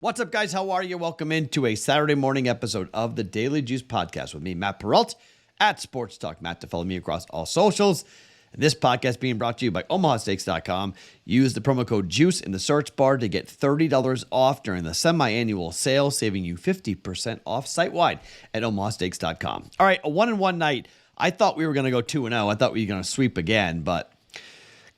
What's up, guys? How are you? Welcome into a Saturday morning episode of the Daily Juice Podcast with me, Matt Perrault, at Sports Talk Matt, to follow me across all socials. And this podcast being brought to you by OmahaSteaks.com. Use the promo code JUICE in the search bar to get $30 off during the semi-annual sale, saving you 50% off site-wide at OmahaSteaks.com. All right, a 1-1 night. I thought we were going to go 2-0. I thought we were going to sweep again, but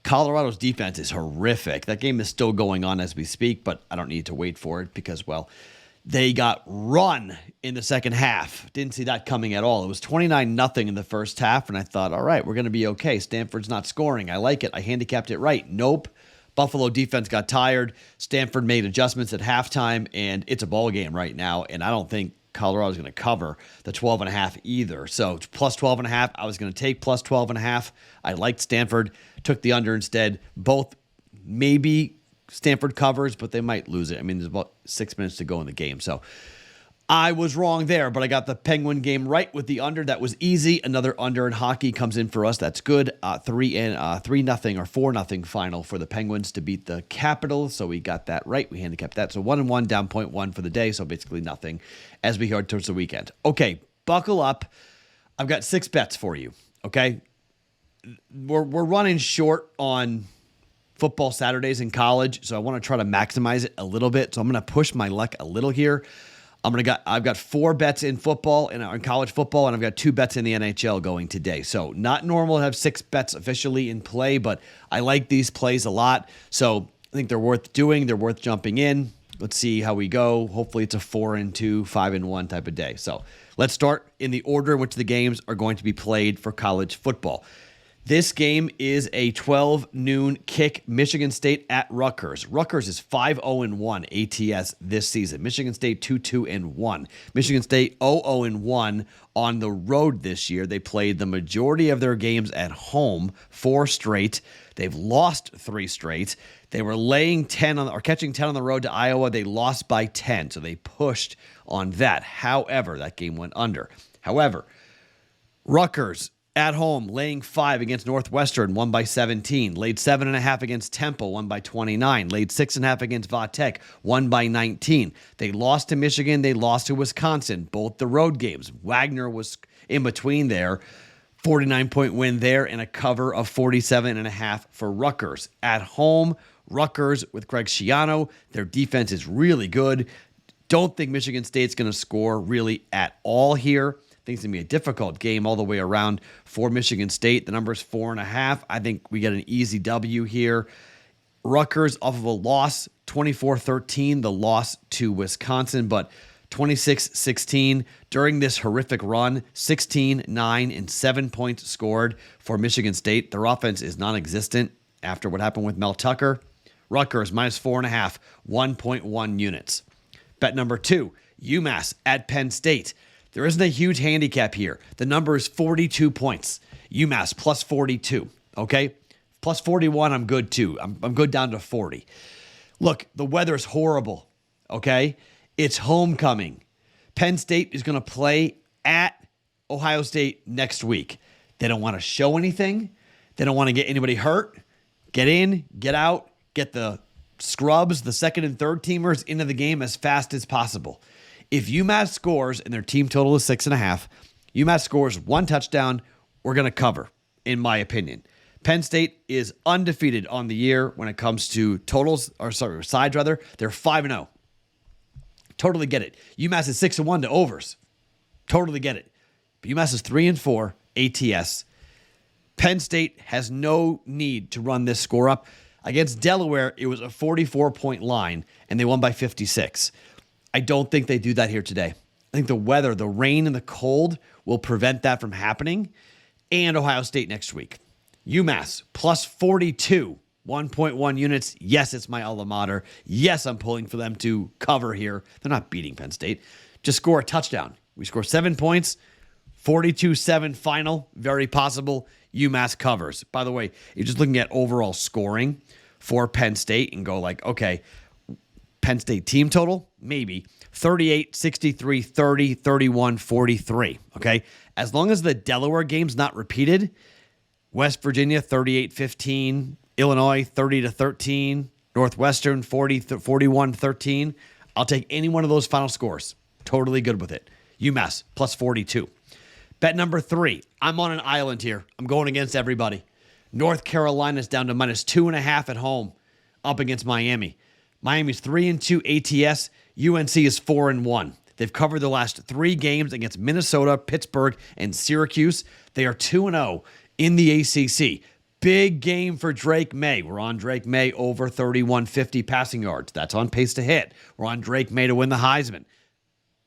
Colorado's defense is horrific. That game is still going on as we speak, but I don't need to wait for it because, well, they got run in the second half. Didn't see that coming at all. It was 29-0 in the first half, and I thought, all right, we're going to be okay. Stanford's not scoring. I like it. I handicapped it right. Nope. Buffalo defense got tired. Stanford made adjustments at halftime, and it's a ball game right now, and I don't think Colorado's going to cover the 12.5 either. So plus 12.5, I was going to take plus 12.5. I liked Stanford, took the under instead. Both maybe Stanford covers, but they might lose it. I mean, there's about 6 minutes to go in the game. So I was wrong there, but I got the Penguin game right with the under. That was easy. Another under in hockey comes in for us. That's good. 3-0 or 4-0 final for the Penguins to beat the Capitals. So we got that right. We handicapped that. So 1-1, down 0.1 for the day. So basically nothing as we head towards the weekend. Okay, buckle up. I've got 6 bets for you. Okay, we're running short on football Saturdays in college, so I want to try to maximize it a little bit. So I'm going to push my luck a little here. I've got 4 bets in football and in college football, and I've got 2 bets in the NHL going today. So not normal to have 6 bets officially in play, but I like these plays a lot. So I think they're worth doing. They're worth jumping in. Let's see how we go. Hopefully it's a 4-2, 5-1 type of day. So let's start in the order in which the games are going to be played for college football. This game is a 12 noon kick. Michigan State at Rutgers. Rutgers is 5-0-1 ATS this season. Michigan State 2-2-1. Michigan State 0-0-1 on the road this year. They played the majority of their games at home, 4 straight. They've lost 3 straight. They were catching 10 on the road to Iowa. They lost by 10, so they pushed on that. However, that game went under. However, Rutgers at home, laying 5 against Northwestern, won by 17. Laid 7.5 against Temple, won by 29. Laid 6.5 against Vatech, won by 19. They lost to Michigan. They lost to Wisconsin, both the road games. Wagner was in between there. 49-point win there and a cover of 47.5 for Rutgers. At home, Rutgers with Greg Schiano. Their defense is really good. Don't think Michigan State's going to score really at all here. I think it's going to be a difficult game all the way around for Michigan State. The number is 4.5. I think we get an easy W here. Rutgers off of a loss, 24-13, the loss to Wisconsin, but 26-16 during this horrific run, 16, 9, and 7 points scored for Michigan State. Their offense is non-existent after what happened with Mel Tucker. Rutgers minus 4.5, 1.1 units. Bet number 2, UMass at Penn State. There isn't a huge handicap here. The number is 42 points. UMass plus 42, okay? Plus 41, I'm good too. I'm good down to 40. Look, the weather's horrible, okay? It's homecoming. Penn State is going to play at Ohio State next week. They don't want to show anything. They don't want to get anybody hurt. Get in, get out, get the scrubs, the second and third teamers into the game as fast as possible. If UMass scores, and their team total is 6.5, UMass scores 1 touchdown, we're going to cover, in my opinion. Penn State is undefeated on the year when it comes to sides rather. They're 5-0. Totally get it. UMass is 6-1 to overs. Totally get it. But UMass is 3-4 ATS. Penn State has no need to run this score up. Against Delaware, it was a 44-point line, and they won by 56. I don't think they do that here today. I think the weather, the rain and the cold will prevent that from happening. And Ohio State next week. UMass plus 42, 1.1 units. Yes, it's my alma mater. Yes, I'm pulling for them to cover here. They're not beating Penn State. Just score a touchdown. We score 7 points, 42-7 final. Very possible UMass covers. By the way, you're just looking at overall scoring for Penn State and go like, okay, Penn State team total, maybe 38, 63, 30, 31, 43. Okay. As long as the Delaware game's not repeated, West Virginia 38-15, Illinois 30-13, Northwestern 41-13. I'll take any one of those final scores. Totally good with it. UMass plus 42. Bet number 3. I'm on an island here. I'm going against everybody. North Carolina's down to minus 2.5 at home up against Miami. Miami's 3-2 ATS. UNC is 4-1. They've covered the last 3 games against Minnesota, Pittsburgh, and Syracuse. They are 2-0 in the ACC. Big game for Drake May. We're on Drake May over 3,150 passing yards. That's on pace to hit. We're on Drake May to win the Heisman.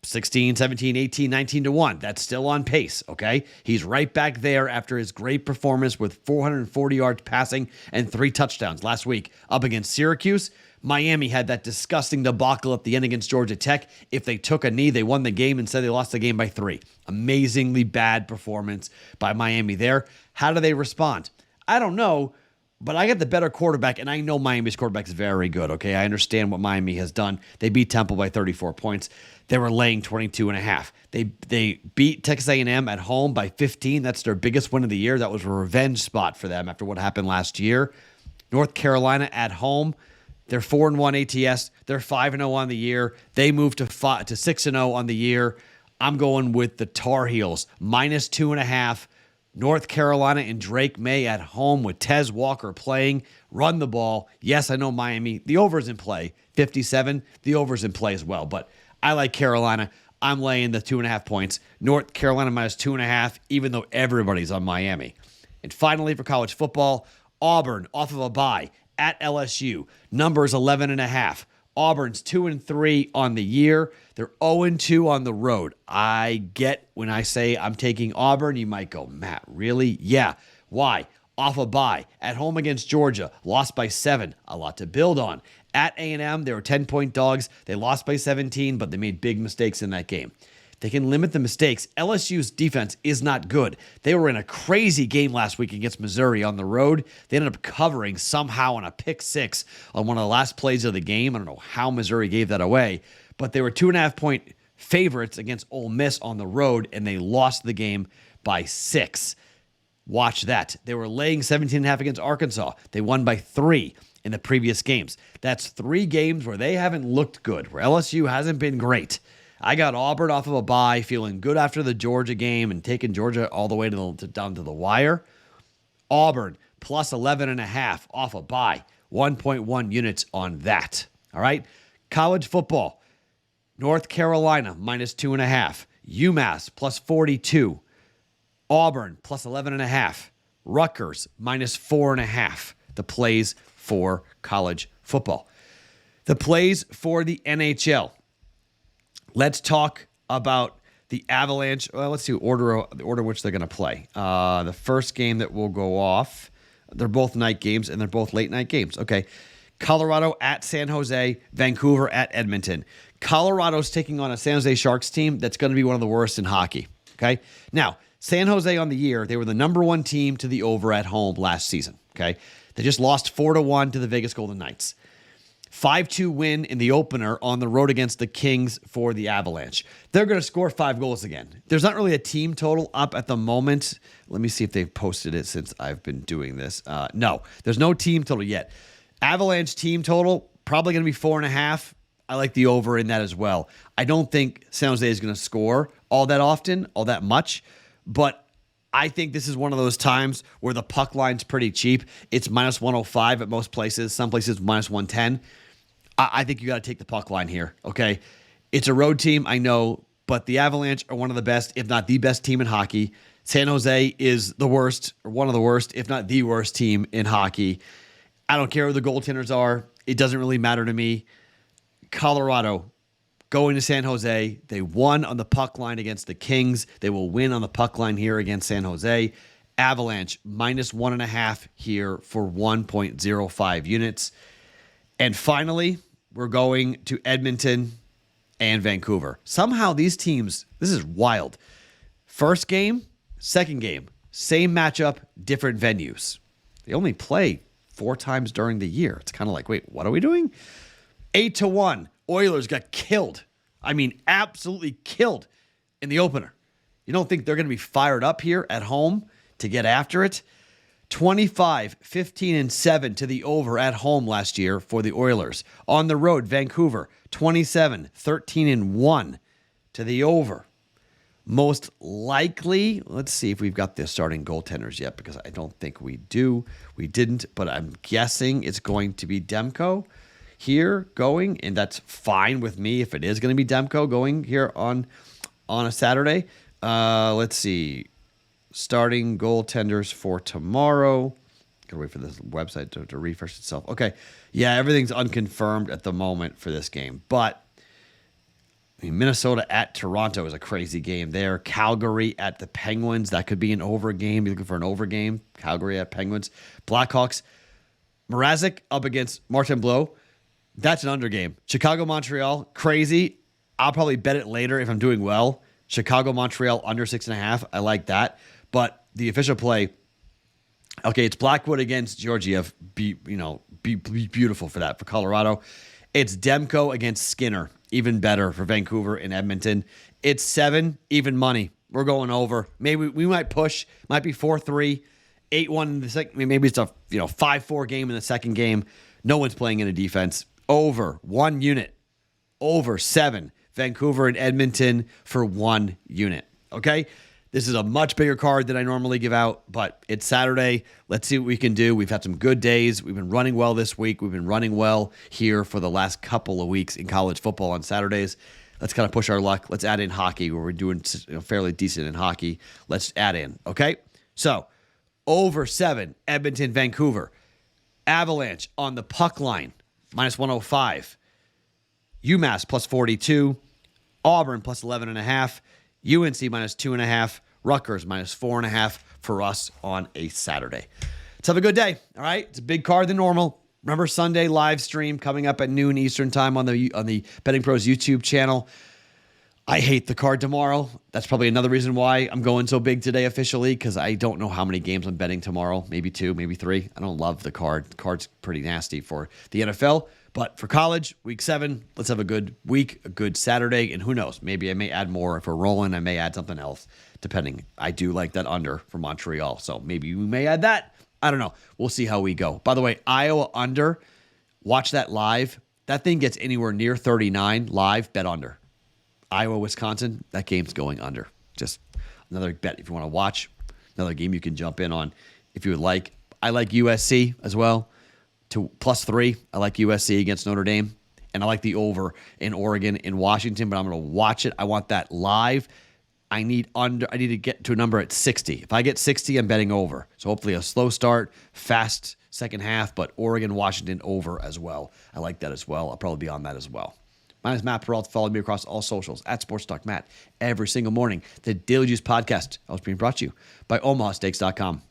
16, 17, 18, 19 to 1. That's still on pace, okay? He's right back there after his great performance with 440 yards passing and 3 touchdowns last week up against Syracuse. Miami had that disgusting debacle at the end against Georgia Tech. If they took a knee, they won the game. Instead, they lost the game by 3. Amazingly bad performance by Miami there. How do they respond? I don't know, but I got the better quarterback, and I know Miami's quarterback is very good, okay? I understand what Miami has done. They beat Temple by 34 points. They were laying 22.5. They beat Texas A&M at home by 15. That's their biggest win of the year. That was a revenge spot for them after what happened last year. North Carolina at home. They're 4-1 ATS. They're 5-0 on the year. They moved to 6-0 on the year. I'm going with the Tar Heels, minus 2.5. North Carolina and Drake May at home with Tez Walker playing. Run the ball. Yes, I know Miami. The over's in play. 57. The over's in play as well. But I like Carolina. I'm laying the 2.5 points. North Carolina minus 2.5, even though everybody's on Miami. And finally, for college football, Auburn off of a bye at LSU. Numbers 11.5. Auburn's 2-3 on the year. They're 0-2 on the road. I get when I say I'm taking Auburn, you might go, Matt, really? Yeah. Why? Off a bye. At home against Georgia, lost by 7. A lot to build on. At A&M, they were 10-point dogs. They lost by 17, but they made big mistakes in that game. They can limit the mistakes. LSU's defense is not good. They were in a crazy game last week against Missouri on the road. They ended up covering somehow on a pick 6 on one of the last plays of the game. I don't know how Missouri gave that away, but they were 2.5-point favorites against Ole Miss on the road, and they lost the game by 6. Watch that. They were laying 17.5 against Arkansas. They won by 3 in the previous games. That's 3 games where they haven't looked good, where LSU hasn't been great. I got Auburn off of a bye, feeling good after the Georgia game and taking Georgia all the way down to the wire. Auburn plus 11.5 off a bye. 1.1 units on that. All right. College football. North Carolina minus 2.5. UMass plus 42. Auburn plus 11.5. Rutgers minus 4.5. The plays for college football. The plays for the NHL. Let's talk about the Avalanche. Well, let's see the order in which they're going to play. The first game that will go off, they're both night games, and they're both late night games. Okay. Colorado at San Jose, Vancouver at Edmonton. Colorado's taking on a San Jose Sharks team that's going to be one of the worst in hockey. Okay. Now, San Jose on the year, they were the number 1 team to the over at home last season. Okay. They just lost 4-1 to the Vegas Golden Knights. 5-2 win in the opener on the road against the Kings for the Avalanche. They're going to score 5 goals again. There's not really a team total up at the moment. Let me see if they've posted it since I've been doing this. No, there's no team total yet. Avalanche team total, probably going to be 4.5. I like the over in that as well. I don't think San Jose is going to score all that often, all that much, but I think this is one of those times where the puck line's pretty cheap. It's minus 105 at most places. Some places minus 110. I think you got to take the puck line here, okay? It's a road team, I know, but the Avalanche are one of the best, if not the best team in hockey. San Jose is the worst, or one of the worst, if not the worst team in hockey. I don't care who the goaltenders are. It doesn't really matter to me. Colorado going to San Jose. They won on the puck line against the Kings. They will win on the puck line here against San Jose. Avalanche minus 1.5 here for 1.05 units. And finally, we're going to Edmonton and Vancouver. Somehow these teams, this is wild. First game, second game, same matchup, different venues. They only play 4 times during the year. It's kind of like, wait, what are we doing? 8-1. Oilers got killed. I mean, absolutely killed in the opener. You don't think they're going to be fired up here at home to get after it? 25, 15, and 7 to the over at home last year for the Oilers. On the road, Vancouver, 27, 13, and 1 to the over. Most likely, let's see if we've got the starting goaltenders yet, because I don't think we do. We didn't, but I'm guessing it's going to be Demko here going, and that's fine with me if it is going to be Demko going here on a Saturday. Let's see. Starting goaltenders for tomorrow. Gotta wait for this website to refresh itself. Okay. Yeah, everything's unconfirmed at the moment for this game. But I mean, Minnesota at Toronto is a crazy game there. Calgary at the Penguins. That could be an over game. You're looking for an over game. Calgary at Penguins. Blackhawks. Mrazek up against Martin Blow. That's an under game. Chicago, Montreal. Crazy. I'll probably bet it later if I'm doing well. Chicago, Montreal under 6.5. I like that. But the official play, okay, it's Blackwood against Georgiev. Be beautiful for that for Colorado. It's Demko against Skinner. Even better for Vancouver and Edmonton. It's 7, even money. We're going over. Maybe we might push. Might be 4-3, 8-1 in the second. Maybe it's a 5-4 game in the second game. No one's playing in a defense. Over 1 unit. Over 7. Vancouver and Edmonton for 1 unit. Okay? This is a much bigger card than I normally give out, but it's Saturday. Let's see what we can do. We've had some good days. We've been running well this week. We've been running well here for the last couple of weeks in college football on Saturdays. Let's kind of push our luck. Let's add in hockey where we're doing fairly decent in hockey. Let's add in, okay? So, over 7, Edmonton, Vancouver. Avalanche on the puck line, minus 105. UMass plus 42. Auburn plus 11.5. UNC minus 2.5. Rutgers minus 4.5 for us on a Saturday. Let's have a good day. All right. It's a big card than normal. Remember, Sunday live stream coming up at noon Eastern time on the BettingPros YouTube channel. I hate the card tomorrow. That's probably another reason why I'm going so big today officially, because I don't know how many games I'm betting tomorrow. Maybe 2, maybe 3. I don't love the card. The card's pretty nasty for the NFL. But for college, week 7, let's have a good week, a good Saturday, and who knows? Maybe I may add more. If we're rolling, I may add something else, depending. I do like that under for Montreal, so maybe we may add that. I don't know. We'll see how we go. By the way, Iowa under, watch that live. That thing gets anywhere near 39 live, bet under. Iowa, Wisconsin, that game's going under. Just another bet if you want to watch. Another game you can jump in on if you would like. I like USC as well. To +3, I like USC against Notre Dame. And I like the over in Oregon in Washington, but I'm going to watch it. I want that live. I need to get to a number at 60. If I get 60, I'm betting over. So hopefully a slow start, fast second half, but Oregon, Washington over as well. I like that as well. I'll probably be on that as well. My name is Matt Perrault. Follow me across all socials at Sports Talk Matt every single morning. The Daily Juice podcast is being brought to you by OmahaSteaks.com.